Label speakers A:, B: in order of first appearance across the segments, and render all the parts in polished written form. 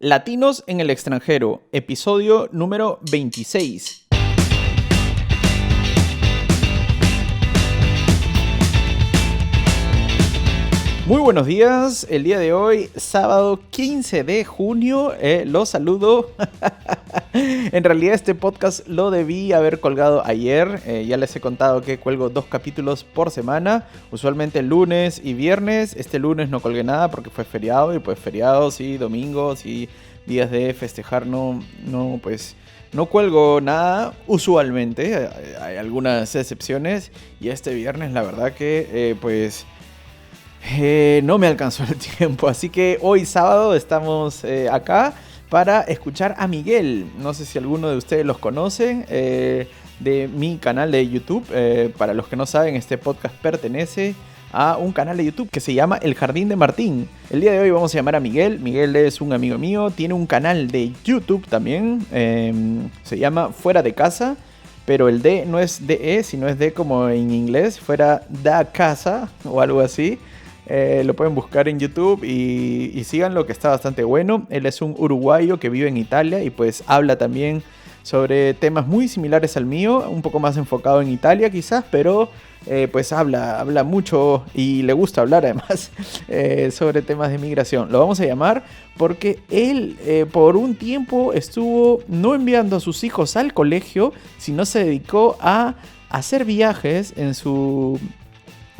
A: Latinos en el extranjero, episodio número 26. Muy buenos días, el día de hoy, sábado 15 de junio, los saludo. En realidad este podcast lo debí haber colgado ayer, ya les he contado que cuelgo 2 capítulos por semana, usualmente lunes y viernes. Este lunes no colgué nada porque fue feriado, y pues feriados y domingos y días de festejar pues no cuelgo nada usualmente, hay algunas excepciones, y este viernes la verdad que no me alcanzó el tiempo, así que hoy sábado estamos acá para escuchar a Miguel. No sé si alguno de ustedes los conocen, de mi canal de YouTube. Para los que no saben, este podcast pertenece a un canal de YouTube que se llama El Jardín de Martín. El día de hoy vamos a llamar a Miguel. Miguel es un amigo mío, tiene un canal de YouTube también, se llama Fuera de Casa. Pero el D no es DE, sino es D como en inglés, fuera da casa o algo así. Lo pueden buscar en YouTube y síganlo, que está bastante bueno. Él es un uruguayo que vive en Italia y pues habla también sobre temas muy similares al mío, un poco más enfocado en Italia quizás, pero pues habla mucho y le gusta hablar además sobre temas de migración. Lo vamos a llamar porque él por un tiempo estuvo no enviando a sus hijos al colegio, sino se dedicó a hacer viajes en su,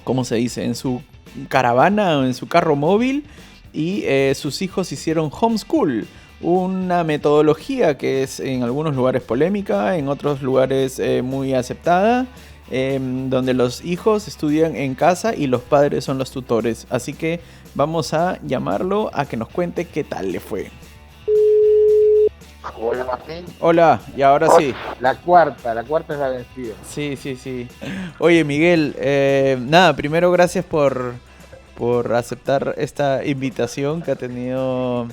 A: ¿cómo se dice?, en su caravana o en su carro móvil, y sus hijos hicieron homeschool, una metodología que es en algunos lugares polémica, en otros lugares muy aceptada, donde los hijos estudian en casa y los padres son los tutores. Así que vamos a llamarlo a que nos cuente qué tal le fue.
B: Hola, Martín.
A: Hola, y ahora sí.
B: La cuarta es la vencida.
A: Sí. Oye, Miguel, nada, primero gracias por aceptar esta invitación que ha tenido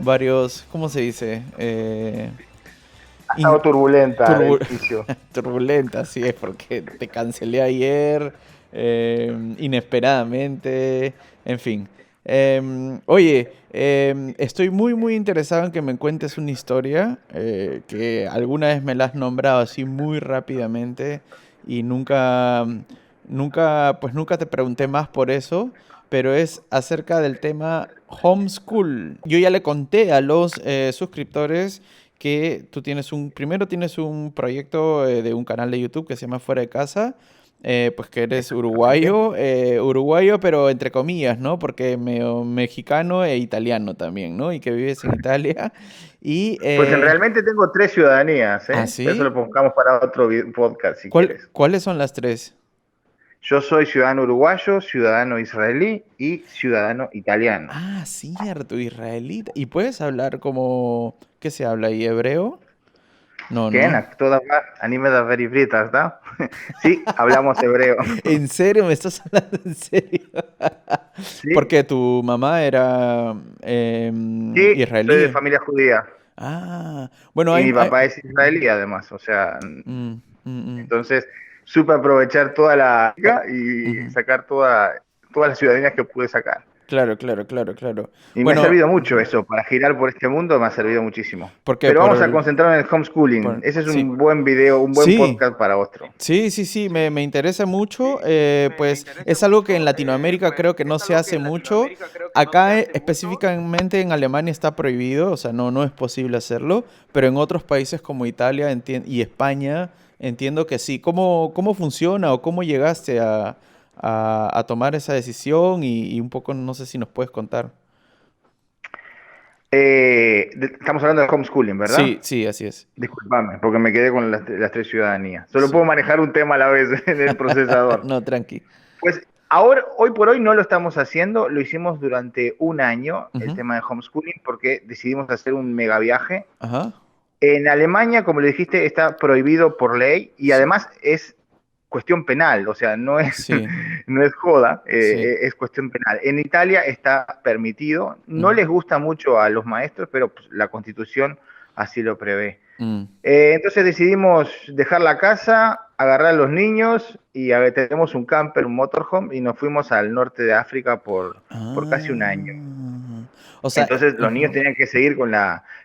A: varios, ¿cómo se dice?
B: Ha estado turbulenta el inicio.
A: Turbulenta, sí, es porque te cancelé ayer, inesperadamente, en fin. Oye, estoy muy interesado en que me cuentes una historia que alguna vez me la has nombrado así muy rápidamente y nunca te pregunté más por eso, pero es acerca del tema homeschool. Yo ya le conté a los suscriptores que tú primero tienes un proyecto de un canal de YouTube que se llama Fuera de Casa. Pues que eres uruguayo, pero entre comillas, ¿no? Porque medio mexicano e italiano también, ¿no? Y que vives en Italia. Y,
B: Pues realmente tengo 3 ciudadanías, ¿eh?
A: ¿Ah, sí?
B: Eso lo pongamos para otro podcast, si quieres.
A: ¿Cuáles son las 3?
B: Yo soy ciudadano uruguayo, ciudadano israelí y ciudadano italiano.
A: Ah, cierto, israelita. ¿Y puedes hablar como... ¿Qué se habla ahí? ¿Hebreo? No.
B: Todas anime de veribritas, ¿no? Sí, hablamos hebreo.
A: ¿En serio? ¿Me estás hablando en serio?
B: Sí.
A: Porque tu mamá era
B: Sí,
A: israelí.
B: soy de familia judía.
A: Ah, bueno,
B: Y mi papá es israelí además, o sea,
A: entonces
B: entonces supe aprovechar toda la y sacar todas las ciudadanías que pude sacar.
A: Claro.
B: Y
A: Bueno,
B: me ha servido mucho eso, para girar por este mundo me ha servido muchísimo.
A: ¿por qué?
B: Pero vamos a concentrarnos en el homeschooling. Ese es
A: sí.
B: un buen video, un buen podcast para otro.
A: Sí, me interesa mucho. Pues es algo que en Latinoamérica creo que no se hace mucho. Acá específicamente en Alemania está prohibido, o sea, no es posible hacerlo, pero en otros países como Italia y España entiendo que sí. ¿Cómo funciona o cómo llegaste a tomar esa decisión? Y un poco, no sé si nos puedes contar.
B: Estamos hablando de homeschooling, ¿verdad?
A: Sí, así es.
B: Disculpame, porque me quedé con las 3 ciudadanías. Solo puedo manejar un tema a la vez en el procesador.
A: No, tranqui.
B: Pues ahora, hoy por hoy no lo estamos haciendo, lo hicimos durante un año, el tema de homeschooling, porque decidimos hacer un mega viaje.
A: Ajá.
B: En Alemania, como le dijiste, está prohibido por ley y además es cuestión penal, o sea, no es joda, es cuestión penal. En Italia está permitido, no les gusta mucho a los maestros, pero pues, la Constitución así lo prevé. Entonces decidimos dejar la casa, agarrar a los niños y tenemos un camper, un motorhome, y nos fuimos al norte de África por casi un año.
A: O sea,
B: Entonces los niños tenían que seguir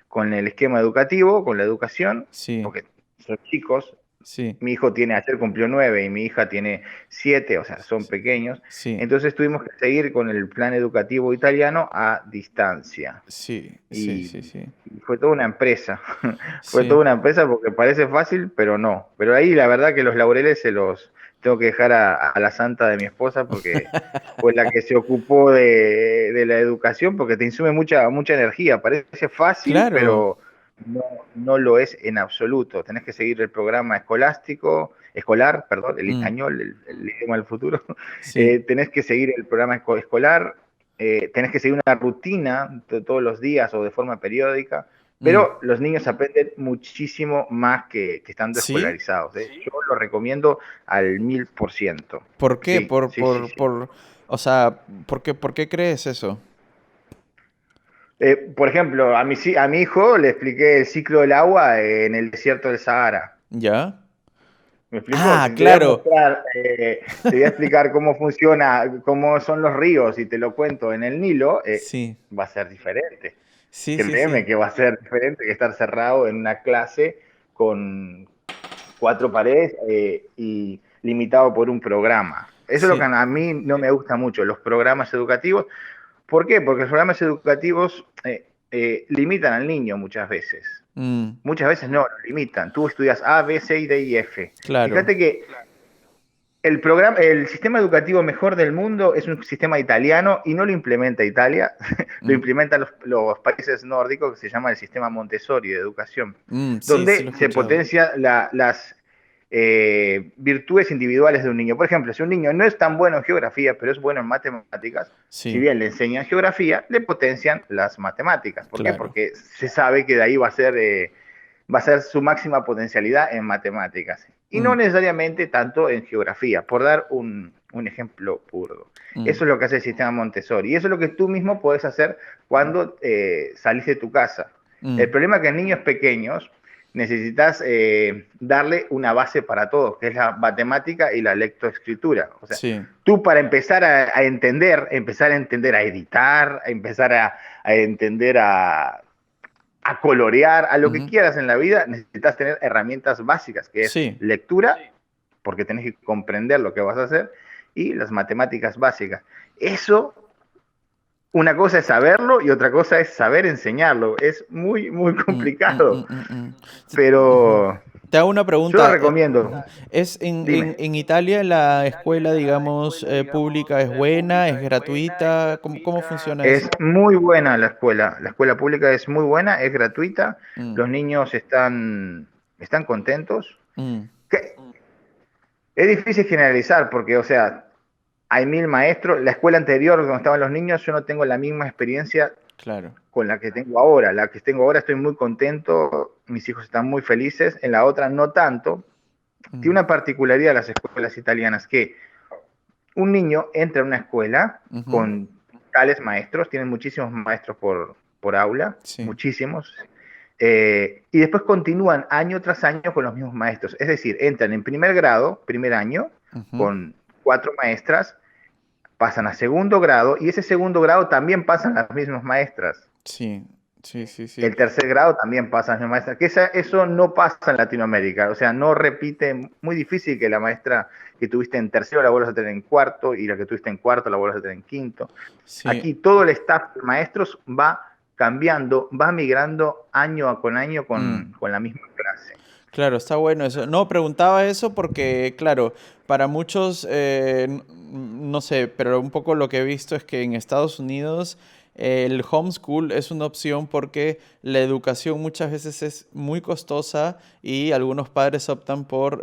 B: con el esquema educativo, con la educación,
A: sí,
B: porque son chicos.
A: sí,
B: Mi hijo ayer cumplió 9 y mi hija tiene 7, o sea, son pequeños.
A: sí,
B: Entonces tuvimos que seguir con el plan educativo italiano a distancia.
A: sí, sí,
B: Y,
A: sí, sí,
B: y fue toda una empresa. Fue
A: sí.
B: toda una empresa porque parece fácil, pero no. Pero ahí la verdad que los laureles se los tengo que dejar a la santa de mi esposa porque fue la que se ocupó de la educación porque te insume mucha energía. Parece fácil,
A: Claro.
B: pero no, no lo es en absoluto. Tenés que seguir el programa escolar, perdón, el
A: Mm,
B: español, el idioma del futuro.
A: sí.
B: Tenés que seguir el programa escolar, tenés que seguir una rutina todos los días o de forma periódica,
A: Mm.
B: pero los niños aprenden muchísimo más que estando
A: ¿Sí?
B: escolarizados, ¿eh? Yo lo recomiendo al 1000%.
A: ¿Por qué?
B: Sí, sí, sí, sí.
A: O sea, por qué crees eso?
B: Por ejemplo, a mi hijo le expliqué el ciclo del agua en el desierto del Sahara.
A: ¿Ya?
B: ¿Me explico?
A: Ah,
B: Si te voy a
A: claro.
B: mostrar, te voy a explicar cómo funciona, cómo son los ríos y te lo cuento en el Nilo,
A: Sí,
B: va a ser diferente.
A: sí, sí,
B: Créeme
A: sí.
B: que va a ser diferente que estar cerrado en una clase con cuatro paredes y limitado por un programa. Eso es lo que
A: Sí.
B: a mí no me gusta mucho, los programas educativos. ¿Por qué? Porque los programas educativos limitan al niño muchas veces.
A: Mm,
B: Muchas veces no, lo limitan. Tú estudias A, B, C, D y F.
A: claro.
B: Fíjate que el sistema educativo mejor del mundo es un sistema italiano y no lo implementa Italia, lo
A: Mm,
B: implementan los países nórdicos que se llama el sistema Montessori de educación,
A: sí, sí lo he
B: donde se
A: escuchado.
B: potencia las virtudes individuales de un niño. Por ejemplo, si un niño no es tan bueno en geografía, pero es bueno en matemáticas, si
A: Sí,
B: bien le enseñan geografía, le potencian las matemáticas. ¿Por qué?
A: claro.
B: Porque se sabe que de ahí va a ser su máxima potencialidad en matemáticas. Y no
A: Mm,
B: necesariamente tanto en geografía, por dar un ejemplo puro.
A: mm,
B: Eso es lo que hace el sistema Montessori. Y eso es lo que tú mismo puedes hacer cuando salís de tu casa.
A: mm,
B: El problema es que en niños pequeños necesitas darle una base para todos, que es la matemática y la lectoescritura. O sea,
A: sí.
B: tú para empezar a entender, a editar, a entender a colorear, a lo que
A: Ujú,
B: quieras en la vida, necesitas tener herramientas básicas, que es
A: sí.
B: lectura, porque tenés que comprender lo que vas a hacer, y las matemáticas básicas. Eso, una cosa es saberlo y otra cosa es saber enseñarlo. Es muy, muy
A: Mm, mm,
B: complicado,
A: mm, mm, mm. Ujú.
B: pero
A: Te hago una
B: yo lo
A: pregunta.
B: recomiendo.
A: ¿Es
B: Dime.
A: en Italia la escuela, digamos, pública es buena, es gratuita? ¿Cómo funciona
B: Es
A: eso?
B: muy buena la escuela pública es muy buena, es gratuita,
A: Mm,
B: los niños están contentos.
A: mm,
B: Que es difícil generalizar porque, o sea, hay 1000 maestros. La escuela anterior donde estaban los niños, yo no tengo la misma experiencia
A: claro.
B: con la que tengo ahora. La que tengo ahora estoy muy contento, mis hijos están muy felices, en la otra no tanto. Tiene
A: Mm,
B: una particularidad las escuelas italianas que un niño entra a una escuela
A: ujú,
B: con tales maestros, tienen muchísimos maestros por aula,
A: sí.
B: muchísimos, y después continúan año tras año con los mismos maestros. Es decir, entran en primer grado, primer año,
A: Ujú,
B: con 4 maestras, pasan a segundo grado y ese segundo grado también pasan las mismas maestras.
A: sí, sí, sí, sí.
B: El tercer grado también pasa las mismas maestras. Eso no pasa en Latinoamérica. O sea, no repite, muy difícil que la maestra que tuviste en tercero la vuelvas a tener en cuarto y la que tuviste en cuarto la vuelvas a tener en quinto.
A: Sí.
B: Aquí todo el staff de maestros va cambiando, va migrando año con año
A: Mm.
B: con la misma clase.
A: Claro, está bueno eso. No, preguntaba eso porque, claro, para muchos, no sé, pero un poco lo que he visto es que en Estados Unidos el homeschool es una opción porque la educación muchas veces es muy costosa y algunos padres optan por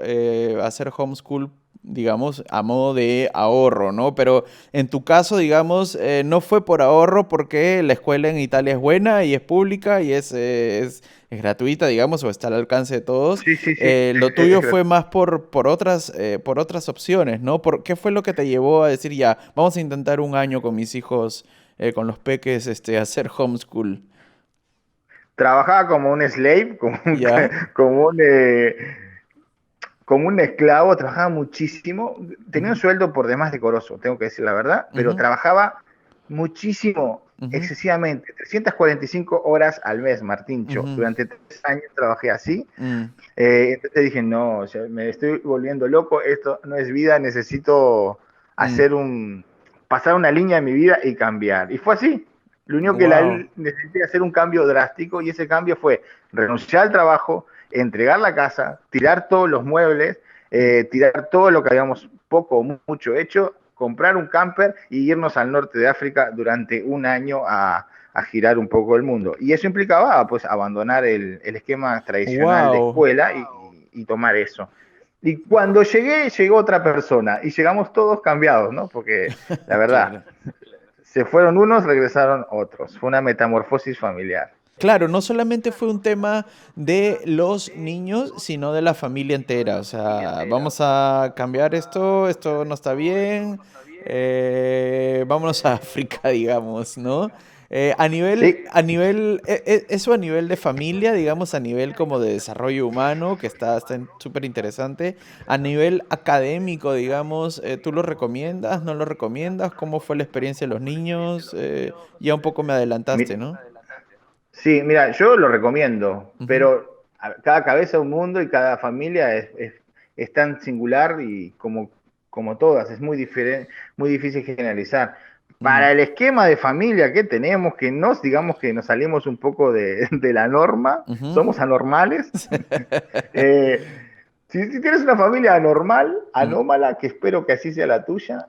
A: hacer homeschool, digamos, a modo de ahorro, ¿no? Pero en tu caso, digamos, no fue por ahorro porque la escuela en Italia es buena y es pública y es gratuita, digamos, o está al alcance de todos.
B: Sí, sí, sí,
A: Lo tuyo fue más por otras opciones, ¿no? ¿Qué fue lo que te llevó a decir, ya, vamos a intentar un año con mis hijos, con los peques, hacer homeschool?
B: trabajaba como un slave,
A: ¿Ya?
B: como un, eh, como un esclavo, trabajaba muchísimo, tenía un
A: Ujú,
B: sueldo por demás decoroso, tengo que decir la verdad, pero
A: ujú,
B: trabajaba muchísimo,
A: Ujú,
B: excesivamente, 345 horas al mes, Martincho.
A: ujú,
B: Durante 3 años trabajé así.
A: mm,
B: Entonces dije, no, o sea, me estoy volviendo loco, esto no es vida, necesito
A: mm.
B: pasar una línea en mi vida y cambiar. Y fue así. Lo único que
A: Wow.
B: necesité hacer un cambio drástico y ese cambio fue renunciar al trabajo, entregar la casa, tirar todos los muebles,
A: Mm,
B: tirar todo lo que habíamos poco o mucho hecho, comprar un camper y irnos al norte de África durante un año a girar un poco el mundo. Y eso implicaba pues abandonar el esquema tradicional de
A: wow.
B: escuela y tomar eso. Y cuando llegué, llegó otra persona y llegamos todos cambiados, ¿no? Porque la verdad,
A: Claro.
B: se fueron unos, regresaron otros. Fue una metamorfosis familiar.
A: Claro, no solamente fue un tema de los niños, sino de la familia entera. O sea, vamos a cambiar esto, esto no está bien, vámonos a África, digamos, ¿no?
B: Sí,
A: eso a nivel de familia, digamos, a nivel como de desarrollo humano, que está súper interesante. A nivel académico, digamos, ¿tú lo recomiendas, no lo recomiendas? ¿Cómo fue la experiencia de los niños? Ya un poco me adelantaste,
B: mi-
A: ¿no?
B: sí, mira, yo lo recomiendo,
A: Ujú.
B: pero cada cabeza es un mundo y cada familia es tan singular y como todas, es muy difícil generalizar.
A: Mm,
B: Para el esquema de familia que tenemos, que nos digamos que nos salimos un poco de la norma,
A: ujú.
B: somos anormales. eh, si tienes una familia anormal,
A: Mm,
B: anómala, que espero que así sea la tuya,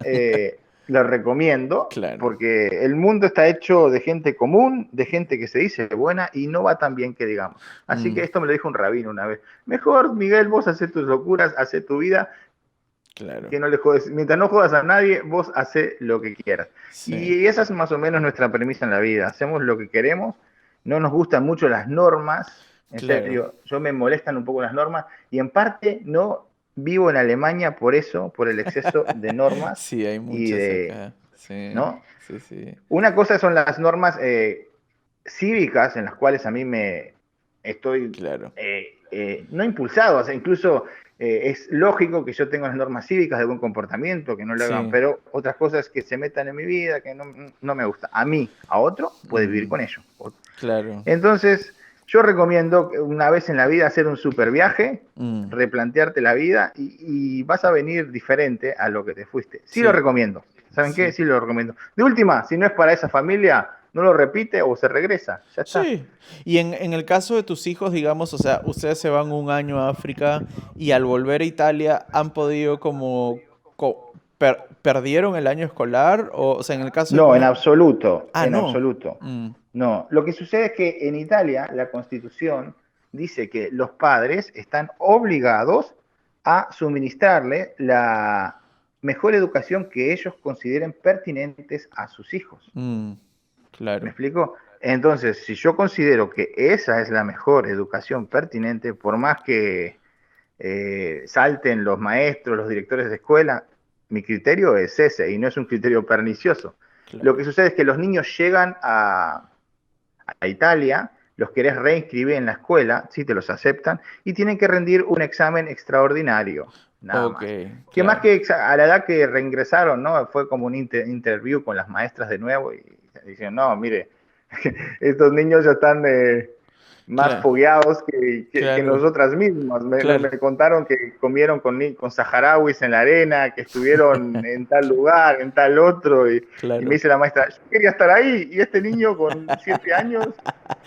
B: la recomiendo
A: claro.
B: porque el mundo está hecho de gente común, de gente que se dice buena y no va tan bien que digamos. Así que
A: Mm,
B: esto me lo dijo un rabino una vez. Mejor, Miguel, vos haces tus locuras, haces tu vida,
A: claro.
B: que no le jodes. Mientras no jodas a nadie, vos haces lo que quieras.
A: Sí.
B: Y esa es más o menos nuestra premisa en la vida. Hacemos lo que queremos, no nos gustan mucho las normas. En
A: Claro.
B: serio, yo me molestan un poco las normas y en parte no vivo en Alemania por eso, por el exceso de normas
A: Sí, hay
B: y
A: muchas
B: de,
A: acá. Sí,
B: ¿no?
A: sí, sí.
B: Una cosa son las normas cívicas en las cuales a mí me estoy
A: Claro.
B: no impulsado, o sea, incluso es lógico que yo tenga las normas cívicas de buen comportamiento, que no lo hagan,
A: Sí.
B: pero otras cosas que se metan en mi vida que no me gusta. A mí, a otro, puede vivir
A: Mm,
B: con ello.
A: claro.
B: Entonces, yo recomiendo que una vez en la vida hacer un super viaje,
A: Mm,
B: replantearte la vida y vas a venir diferente a lo que te fuiste. Sí lo
A: sí,
B: recomiendo. ¿Saben qué?
A: sí.
B: Sí lo recomiendo. De última, si no es para esa familia, no lo repite o se regresa. Ya está.
A: Sí. Y en el caso de tus hijos, digamos, o sea, ustedes se van un año a África y al volver a Italia han podido como... ¿Perdieron el año escolar? O sea, en el caso de
B: No, en
A: como...
B: absoluto,
A: Ah,
B: en
A: no.
B: absoluto.
A: Mm,
B: No, lo que sucede es que en Italia la Constitución dice que los padres están obligados a suministrarle la mejor educación que ellos consideren pertinentes a sus hijos.
A: mm,
B: ¿Me
A: claro.
B: explico? Entonces, si yo considero que esa es la mejor educación pertinente, por más que salten los maestros, los directores de escuela, mi criterio es ese y no es un criterio pernicioso. Lo
A: Claro.
B: que sucede es que los niños llegan a Italia, los querés reinscribir en la escuela, si te los aceptan, y tienen que rendir un examen extraordinario, nada
A: Ok,
B: más. Que más
A: claro.
B: que a la edad que reingresaron, ¿no? Fue como un interview con las maestras de nuevo y dicen, no, mire, estos niños ya están más
A: Claro,
B: fogueados que
A: claro,
B: nosotras mismas.
A: claro,
B: Me contaron que comieron con saharauis en la arena, que estuvieron en tal lugar, en tal otro, y me
A: claro.
B: dice la maestra, yo quería estar ahí, y este niño con 7 años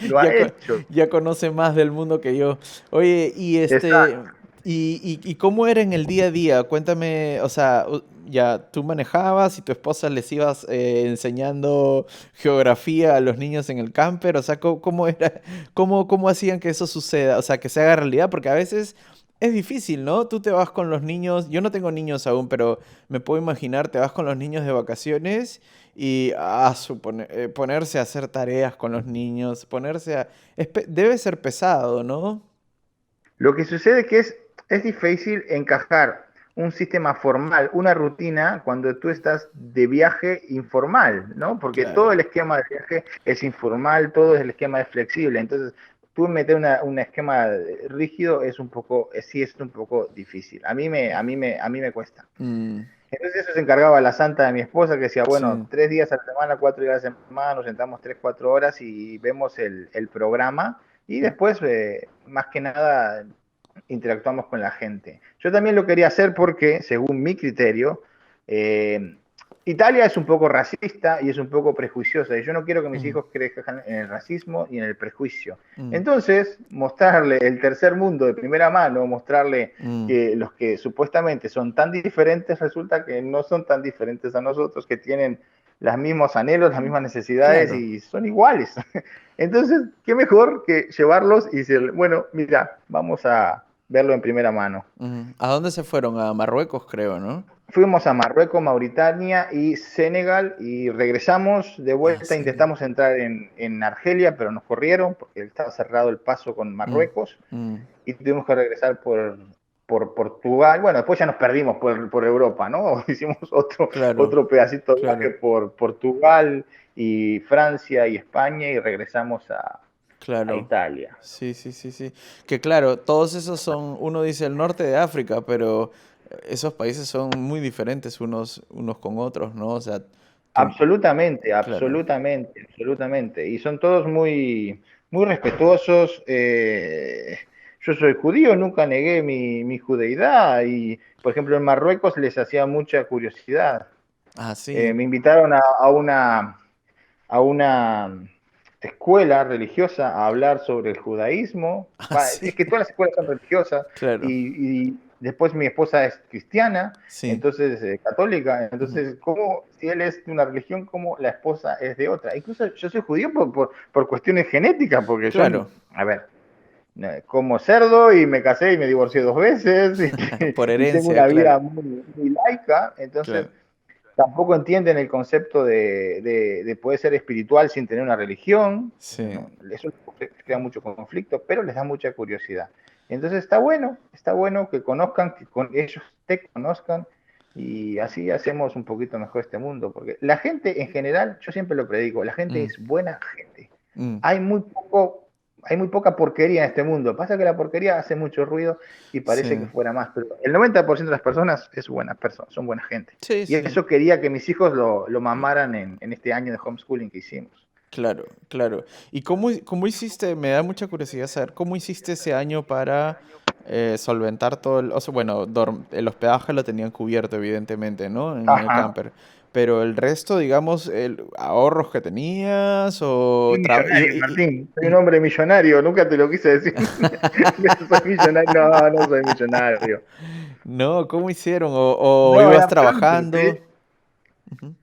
B: lo ha
A: Ya,
B: hecho.
A: ya conoce más del mundo que yo. Oye, y
B: Exacto.
A: y cómo era en el día a día? Cuéntame, o sea, ya tú manejabas y tu esposa les ibas enseñando geografía a los niños en el camper, o sea, ¿cómo era, cómo hacían que eso suceda? O sea, que se haga realidad, porque a veces es difícil, ¿no? Tú te vas con los niños, yo no tengo niños aún, pero me puedo imaginar, te vas con los niños de vacaciones y ponerse a hacer tareas con los niños, debe ser pesado, ¿no?
B: Lo que sucede es que es difícil encajar un sistema formal, una rutina, cuando tú estás de viaje informal, ¿no? Porque todo
A: Claro.
B: el esquema de viaje es informal, todo el esquema es flexible. Entonces, tú meter un esquema rígido es un poco, sí es un poco difícil. A mí me cuesta.
A: Mm,
B: Entonces eso se encargaba la santa de mi esposa, que decía, bueno,
A: Sí,
B: 3 días a la semana, 4 días a la semana, nos sentamos 3, 4 horas y vemos el programa y después, más que nada, interactuamos con la gente. Yo también lo quería hacer porque, según mi criterio, eh, Italia es un poco racista y es un poco prejuiciosa y yo no quiero que mis
A: mm,
B: hijos crezcan en el racismo y en el prejuicio.
A: mm,
B: Entonces, mostrarle el tercer mundo de primera mano, mostrarle
A: mm.
B: que los que supuestamente son tan diferentes resulta que no son tan diferentes a nosotros, que tienen los mismos anhelos, las mismas necesidades
A: Claro.
B: y son iguales. Entonces, qué mejor que llevarlos y decir, bueno, mira, vamos a verlo en primera mano.
A: ¿A dónde se fueron? A Marruecos, creo, ¿no?
B: Fuimos a Marruecos, Mauritania y Senegal y regresamos de
A: Ah,
B: vuelta,
A: sí.
B: intentamos entrar en Argelia, pero nos corrieron porque estaba cerrado el paso con
A: Mm,
B: Marruecos
A: mm,
B: y tuvimos que regresar por Portugal. Bueno, después ya nos perdimos por Europa, ¿no? Hicimos
A: claro,
B: otro pedacito de viaje
A: claro,
B: por Portugal y Francia y España y regresamos a
A: claro.
B: Italia.
A: Sí, sí, sí, sí. Que claro, todos esos son, uno dice el norte de África, pero esos países son muy diferentes unos con otros, ¿no? O sea, tú,
B: Absolutamente,
A: claro.
B: absolutamente, absolutamente. Y son todos muy respetuosos. Yo soy judío, nunca negué mi judeidad y, por ejemplo, en Marruecos les hacía mucha curiosidad.
A: Ah, sí.
B: Me invitaron a una escuela religiosa a hablar sobre el judaísmo.
A: Ah,
B: Es
A: sí.
B: que todas las escuelas son religiosas
A: Claro.
B: y después mi esposa es cristiana,
A: Sí.
B: entonces católica,
A: Ujú.
B: entonces, ¿cómo, si él es de una religión, cómo la esposa es de otra? Incluso yo soy judío por cuestiones genéticas, porque yo,
A: Claro.
B: a ver, como cerdo y me casé y me divorcié 2 veces
A: Por
B: y tengo
A: herencia,
B: una vida
A: claro.
B: muy laica, entonces
A: Claro.
B: tampoco entienden el concepto de poder ser espiritual sin tener una religión.
A: Sí.
B: No, eso crea mucho conflicto, pero les da mucha curiosidad. Entonces está bueno que conozcan, ellos te conozcan y así hacemos un poquito mejor este mundo, porque la gente en general, yo siempre lo predico, la gente
A: Mm,
B: es buena gente.
A: mm.
B: Hay muy poco, hay muy poca porquería en este mundo. Pasa que la porquería hace mucho ruido y parece que
A: Sí.
B: fuera más, pero el 90% de las personas es buena persona, son buena gente.
A: Sí,
B: Y
A: sí.
B: eso quería que mis hijos lo mamaran en este año de homeschooling que hicimos.
A: Claro, claro. ¿Y cómo hiciste? Me da mucha curiosidad saber cómo hiciste ese año para solventar todo el, o sea, bueno, el hospedaje lo tenían cubierto, evidentemente, ¿no? En el
B: Ajá.
A: camper. Pero el resto, digamos, ahorros que tenías o
B: Soy millonario,
A: y-
B: Martín. Soy un
A: y-
B: hombre millonario. Nunca te lo quise decir. Soy millonario. No, no soy millonario.
A: no, ¿cómo hicieron? O
B: No, en
A: ibas
B: absoluto.
A: trabajando? Ujú.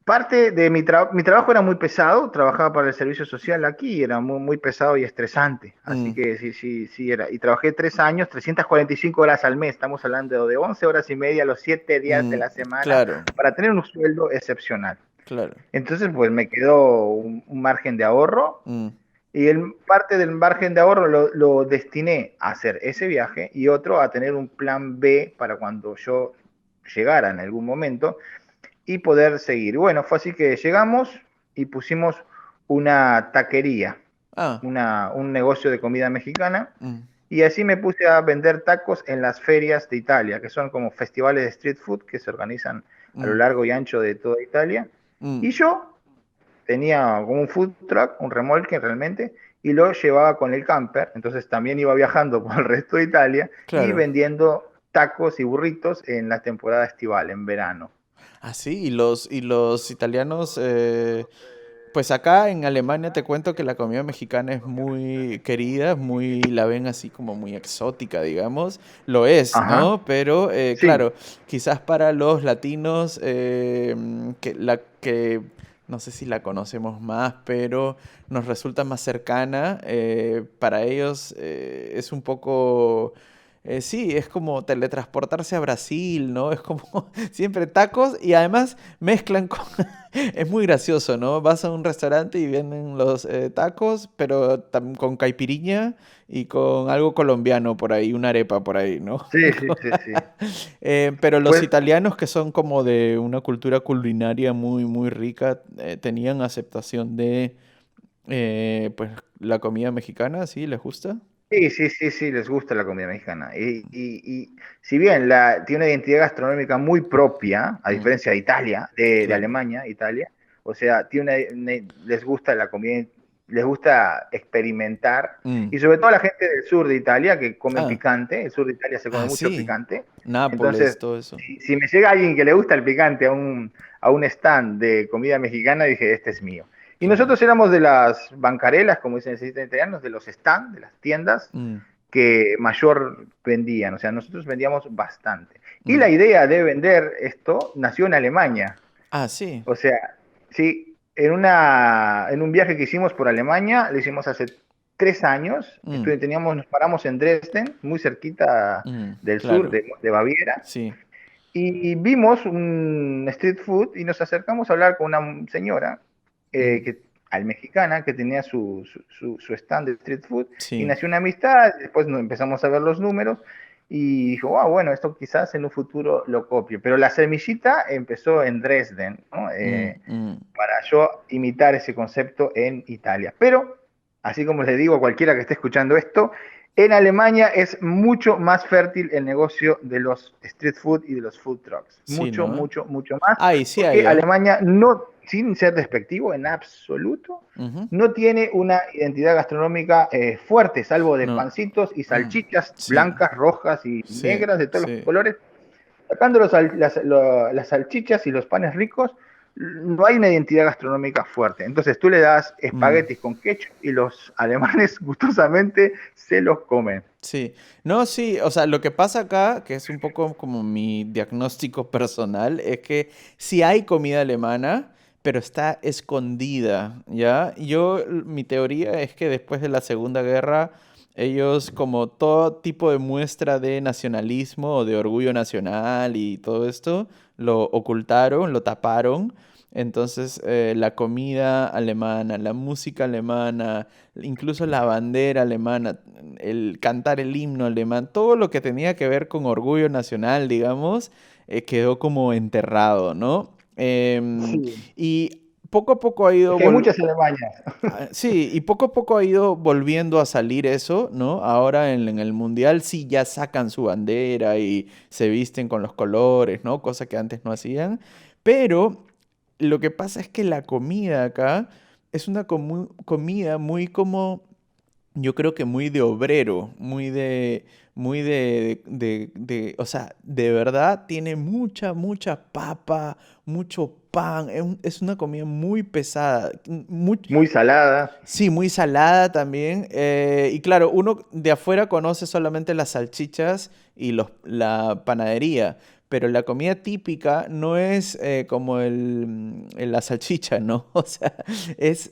B: Parte de mi trabajo era muy pesado, trabajaba para el servicio social aquí, y era muy pesado y estresante, así
A: Mm,
B: que sí, sí, sí era. Y trabajé 3 años, 345 horas al mes, estamos hablando de 11 horas y media los 7 días de
A: mm,
B: la semana
A: claro,
B: para tener un sueldo excepcional.
A: claro.
B: Entonces, pues me quedó un margen de ahorro
A: Mm,
B: y parte del margen de ahorro lo destiné a hacer ese viaje y otro a tener un plan B para cuando yo llegara en algún momento y poder seguir. Bueno, fue así que llegamos y pusimos una taquería,
A: ah,
B: un negocio de comida mexicana,
A: mm,
B: y así me puse a vender tacos en las ferias de Italia, que son como festivales de street food que se organizan a lo
A: mm,
B: largo y ancho de toda Italia.
A: mm.
B: Y yo tenía como un food truck, un remolque realmente, y lo llevaba con el camper, entonces también iba viajando por el resto de Italia y
A: Claro.
B: vendiendo tacos y burritos en la temporada estival, en verano.
A: Ah, sí, y los italianos, pues acá en Alemania te cuento que la comida mexicana es muy querida, la ven así como muy exótica, digamos. Lo es,
B: Ajá,
A: ¿no? Pero
B: sí.
A: claro, quizás para los latinos, que no sé si la conocemos más, pero nos resulta más cercana, para ellos es un poco. Sí, es como teletransportarse a Brasil, ¿no? Es como siempre tacos y además mezclan con... Es muy gracioso, ¿no? Vas a un restaurante y vienen los tacos, pero con caipiriña y con algo colombiano por ahí, una arepa por ahí, ¿no?
B: Sí, sí, sí, sí.
A: Pero los
B: Pues
A: italianos, que son como de una cultura culinaria muy, muy rica, tenían aceptación de pues la comida mexicana, ¿sí? ¿Les gusta?
B: Sí, sí, sí, sí, les gusta la comida mexicana. Y si bien tiene una identidad gastronómica muy propia, a
A: Mm,
B: diferencia de Italia, de
A: claro.
B: Alemania, Italia, o sea, les gusta la comida, les gusta experimentar,
A: Mm.
B: y sobre todo a la gente del sur de Italia que comen
A: Ah,
B: picante, el sur de Italia se come mucho
A: sí.
B: picante,
A: Nápoles,
B: entonces,
A: todo eso.
B: si me llega alguien que le gusta el picante a un stand de comida mexicana, dije, este es mío. Y
A: Claro.
B: nosotros éramos de las bancarelas, como dicen en italianos, de los stands, de las tiendas
A: Mm,
B: que mayor vendían. O sea, nosotros vendíamos bastante. Y
A: mm.
B: la idea de vender esto nació en Alemania.
A: Ah, sí.
B: O sea, sí, en un viaje que hicimos por Alemania, lo hicimos hace 3 años.
A: Mm,
B: Nos paramos en Dresden, muy cerquita del sur
A: claro.
B: de Baviera,
A: Sí.
B: y vimos un street food y nos acercamos a hablar con una señora
A: Mm,
B: al mexicana que tenía su stand de street food y
A: sí.
B: nació una amistad. Después nos empezamos a ver los números y dijo, ah, bueno, esto quizás en un futuro lo copio. Pero la semillita empezó en Dresden, ¿no?
A: Mm, mm.
B: Para yo imitar ese concepto en Italia. Pero, así como les digo a cualquiera que esté escuchando esto, en Alemania es mucho más fértil el negocio de los street food y de los food trucks.
A: Sí,
B: Mucho,
A: ¿no?
B: mucho, mucho más.
A: Ah, y sí hay,
B: Porque
A: ¿ah?
B: Alemania no, sin ser despectivo en absoluto,
A: Ujú.
B: no tiene una identidad gastronómica fuerte, salvo de
A: No.
B: pancitos y
A: Mm,
B: salchichas
A: sí,
B: blancas, rojas y
A: sí,
B: negras de todos los
A: sí.
B: colores. Sacando las salchichas y los panes ricos, no hay una identidad gastronómica fuerte. Entonces tú le das
A: Mm,
B: espaguetis con ketchup y los alemanes gustosamente se los comen.
A: sí. No, sí, o sea, lo que pasa acá, que es un poco como mi diagnóstico personal, es que sí hay comida alemana, pero está escondida, ¿ya? Mi teoría es que después de la Segunda Guerra, ellos, como todo tipo de muestra de nacionalismo o de orgullo nacional y todo esto, lo ocultaron, lo taparon. Entonces, la comida alemana, la música alemana, incluso la bandera alemana, el cantar el himno alemán, todo lo que tenía que ver con orgullo nacional, digamos, quedó como enterrado, ¿no?
B: Sí.
A: Y poco a poco ha
B: Es
A: ido
B: que hay muchas Alemanias.
A: sí, y poco a poco ha ido volviendo a salir eso, ¿no? Ahora en el Mundial sí ya sacan su bandera y se visten con los colores, ¿no? Cosa que antes no hacían. Pero lo que pasa es que la comida acá es una comida muy como yo creo que muy de obrero, o sea, de verdad tiene mucha, mucha papa, mucho pan, es una comida muy pesada,
B: Muy salada.
A: sí, muy salada también. Y claro, uno de afuera conoce solamente las salchichas y la panadería, pero la comida típica no es como la salchicha, ¿no? O sea,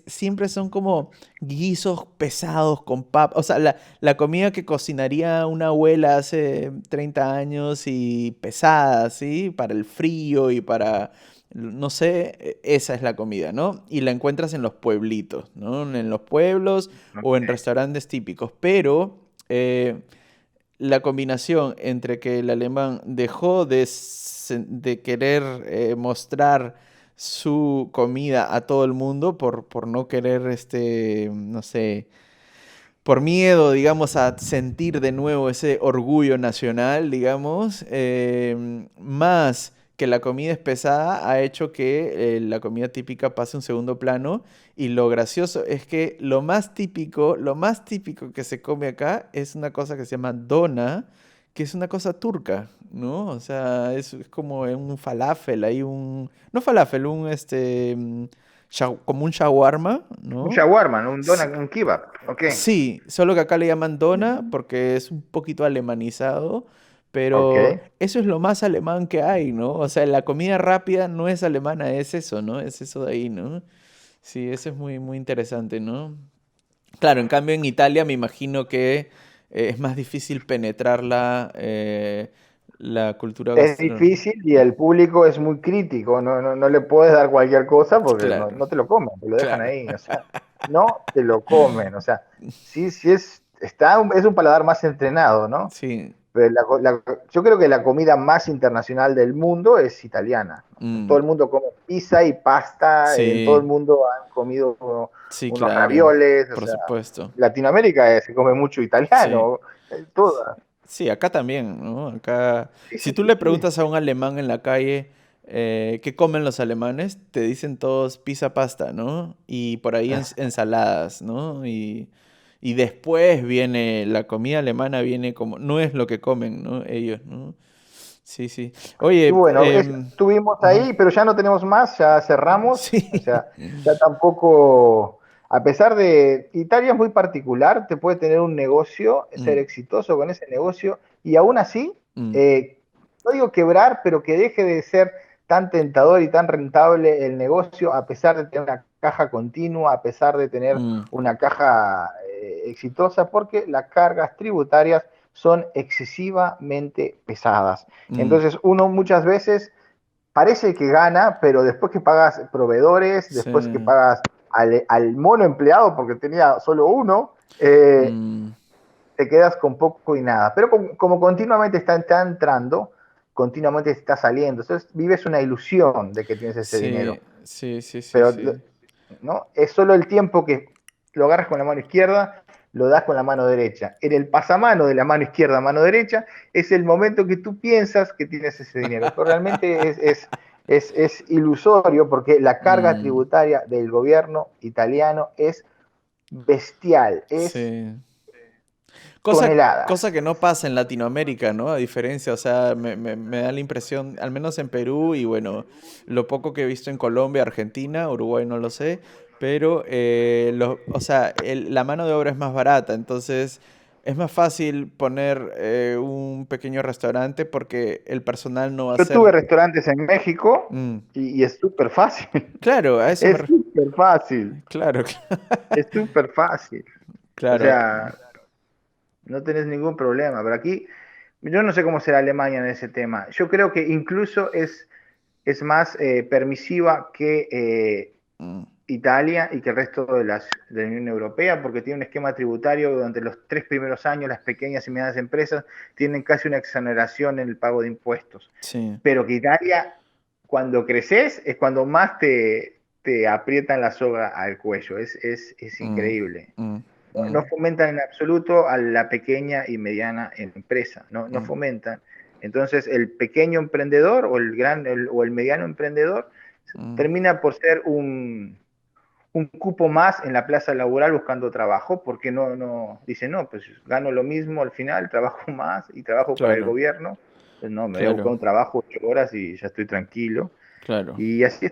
A: siempre son como guisos pesados con papa. O sea, la comida que cocinaría una abuela hace 30 años y pesada, ¿sí? Para el frío y para no sé, esa es la comida, ¿no? Y la encuentras en los pueblitos, ¿no? En los pueblos o en
B: Ok.
A: restaurantes típicos. Pero la combinación entre que el alemán dejó de querer mostrar su comida a todo el mundo por no querer, no sé, por miedo, digamos, a sentir de nuevo ese orgullo nacional, digamos, más que la comida es pesada, ha hecho que la comida típica pase a un segundo plano. Y lo gracioso es que lo más típico que se come acá es una cosa que se llama dona, que es una cosa turca, ¿no? O sea, es como un falafel, hay no falafel, como un shawarma,
B: Un
A: ¿no?
B: shawarma, ¿no? Un kebab. Ok.
A: Sí, solo que acá le llaman dona porque es un poquito alemanizado,
B: Ok.
A: pero eso es lo más alemán que hay, ¿no? O sea, la comida rápida no es alemana, es eso, ¿no? Es eso de ahí, ¿no? Sí, eso es muy, muy interesante, ¿no? Claro, en cambio en Italia me imagino que es más difícil penetrar la cultura
B: Es
A: gastronómica.
B: difícil y el público es muy crítico, no le puedes dar cualquier cosa porque
A: Claro,
B: no te lo comen, te lo dejan
A: claro.
B: ahí, o sea, no te lo comen, o sea, sí, es un paladar más entrenado, ¿no?
A: Sí.
B: Pero yo creo que la comida más internacional del mundo es italiana. Todo el mundo come pizza y pasta, en todo el mundo han comido unos ravioles.
A: Por supuesto.
B: Latinoamérica se come mucho italiano, toda.
A: Sí, acá también, ¿no? Acá, si tú le preguntas a un alemán en la calle qué comen los alemanes, te dicen todos pizza, pasta, ¿no? Y por ahí ensaladas, ¿no? Y después viene la comida alemana, viene como, no es lo que comen, ¿no? Ellos, ¿no? Sí, sí. Oye,
B: y bueno, estuvimos ahí, pero ya no tenemos más, ya cerramos.
A: Sí.
B: O sea, ya tampoco, a pesar de, Italia es muy particular, te puede tener un negocio, ser exitoso con ese negocio, y aún así, no digo quebrar, pero que deje de ser tan tentador y tan rentable el negocio, a pesar de tener una caja continua, a pesar de tener una caja exitosa, porque las cargas tributarias son excesivamente pesadas. Entonces uno muchas veces parece que gana, pero después que pagas proveedores, después que pagas al mono empleado, porque tenía solo uno, te quedas con poco y nada. Pero como continuamente está entrando, continuamente está saliendo, entonces vives una ilusión de que tienes ese dinero.
A: Sí.
B: Pero ¿no? Es solo el tiempo que lo agarras con la mano izquierda, lo das con la mano derecha. En el pasamano de la mano izquierda a mano derecha es el momento que tú piensas que tienes ese dinero. Pero realmente es ilusorio, porque la carga tributaria del gobierno italiano es bestial, es toneladas.
A: Cosa que no pasa en Latinoamérica, ¿no? A diferencia, o sea, me da la impresión, al menos en Perú y bueno, lo poco que he visto en Colombia, Argentina, Uruguay no lo sé, pero o sea, la mano de obra es más barata, entonces es más fácil poner un pequeño restaurante porque el personal no va a ser...
B: Yo tuve restaurantes en México y es súper fácil.
A: Claro, a eso
B: es súper fácil.
A: Claro.
B: Es súper fácil.
A: Claro.
B: O sea, no tenés ningún problema. Pero aquí, yo no sé cómo será Alemania en ese tema. Yo creo que incluso es más permisiva que Italia y que el resto de la Unión Europea, porque tiene un esquema tributario durante los 3 primeros años, las pequeñas y medianas empresas tienen casi una exoneración en el pago de impuestos.
A: Sí.
B: Pero que Italia, cuando creces, es cuando más te aprietan la soga al cuello. Es increíble. No fomentan en absoluto a la pequeña y mediana empresa, no fomentan. Entonces el pequeño emprendedor o el mediano emprendedor termina por ser un cupo más en la plaza laboral buscando trabajo, porque dice, no, pues gano lo mismo al final, trabajo más y trabajo para el gobierno, pues no, me voy a buscar un trabajo 8 horas y ya estoy tranquilo.
A: Claro.
B: Y así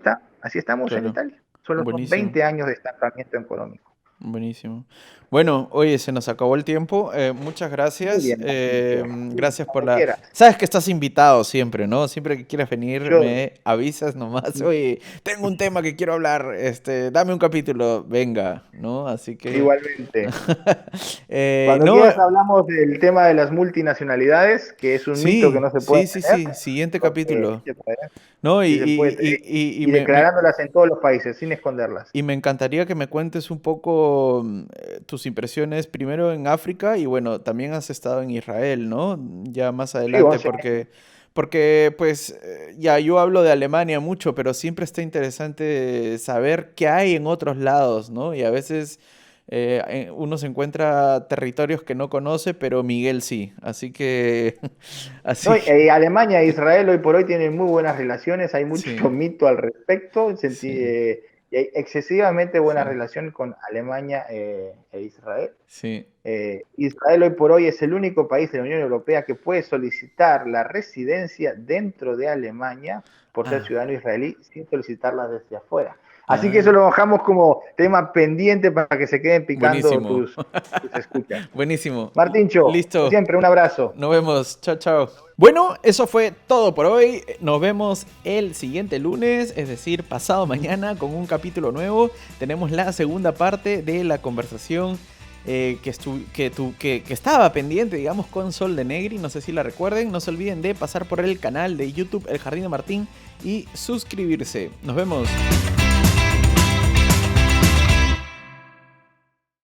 B: estamos en Italia. Solo son 20 años de estancamiento económico.
A: Buenísimo. Bueno, oye, se nos acabó el tiempo. Muchas gracias. Gracias por la... Sabes que estás invitado siempre, ¿no? Siempre que quieras venir, me avisas nomás. Oye, tengo un tema que quiero hablar. Dame un capítulo. Venga, ¿no? Así que...
B: Igualmente. Cuando quieras hablamos del tema de las multinacionalidades, que es un mito que no se puede tener.
A: Sí. Siguiente capítulo. ¿No?
B: Y declarándolas en todos los países, sin esconderlas.
A: Y me encantaría que me cuentes un poco tus impresiones primero en África y bueno, también has estado en Israel, ¿no? Ya más adelante, porque pues ya yo hablo de Alemania mucho, pero siempre está interesante saber qué hay en otros lados, ¿no? Y a veces uno se encuentra territorios que no conoce, pero Miguel sí, así que...
B: Alemania e Israel hoy por hoy tienen muy buenas relaciones, hay mucho mito al respecto, y hay excesivamente buena relación con Alemania e Israel.
A: Sí.
B: Israel hoy por hoy es el único país de la Unión Europea que puede solicitar la residencia dentro de Alemania por ser ciudadano israelí sin solicitarla desde afuera. Así que eso lo bajamos como tema pendiente para que se queden picando tus escuchas.
A: Buenísimo.
B: Martíncho,
A: listo.
B: Siempre un abrazo.
A: Nos vemos. Chao, chao. Bueno, eso fue todo por hoy. Nos vemos el siguiente lunes, es decir, pasado mañana, con un capítulo nuevo. Tenemos la segunda parte de la conversación que estaba pendiente, digamos, con Sol de Negri. No sé si la recuerden. No se olviden de pasar por el canal de YouTube El Jardín de Martín y suscribirse. Nos vemos.